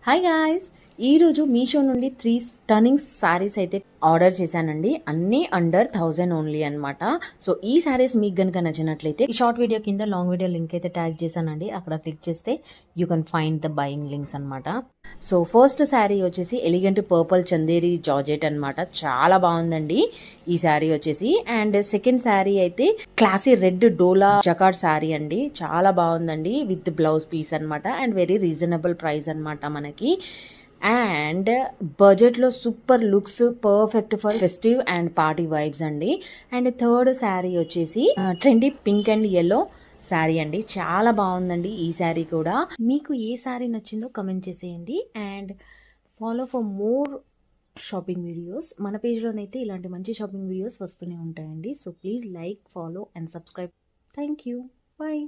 Hi guys, ఈరోజు మీషో నుండి 3 stunning saris అయితే ఆర్డర్ చేశానండి. అన్నీ అండర్ 1000 ఓన్లీ అనమాట. సో ఈ శారీస్ మీకు గనుక నచ్చినట్లయితే ఈ షార్ట్ వీడియో కింద లాంగ్ వీడియో లింక్ అయితే ట్యాగ్ చేశానండి. అక్కడ క్లిక్ చేస్తే you can find the buying links అనమాట. సో ఫస్ట్ శారీ వచ్చేసి ఎలిగెంట్ పర్పుల్ చందేరి జార్జెట్ అనమాట. చాలా బాగుందండి ఈ శారీ వచ్చేసి. అండ్ సెకండ్ శారీ అయితే క్లాసీ రెడ్ డోలా జకార్డ్ శారీ అండి. చాలా బాగుందండి విత్ బ్లౌజ్ పీస్ అనమాట. అండ్ వెరీ రీజనబుల్ ప్రైస్ అనమాట మనకి. అండ్ బడ్జెట్లో super looks, perfect for festive and party vibes అండి. అండ్ థర్డ్ శారీ వచ్చేసి trendy pink and yellow sari అండి. చాలా బాగుందండి ఈ శారీ కూడా. మీకు ఏ శారీ నచ్చిందో కమెంట్ చేసేయండి. And follow for more shopping videos. మన పేజ్లోనైతే ఇలాంటి మంచి షాపింగ్ వీడియోస్ వస్తూనే ఉంటాయండి. So please like, follow and subscribe. Thank you. Bye.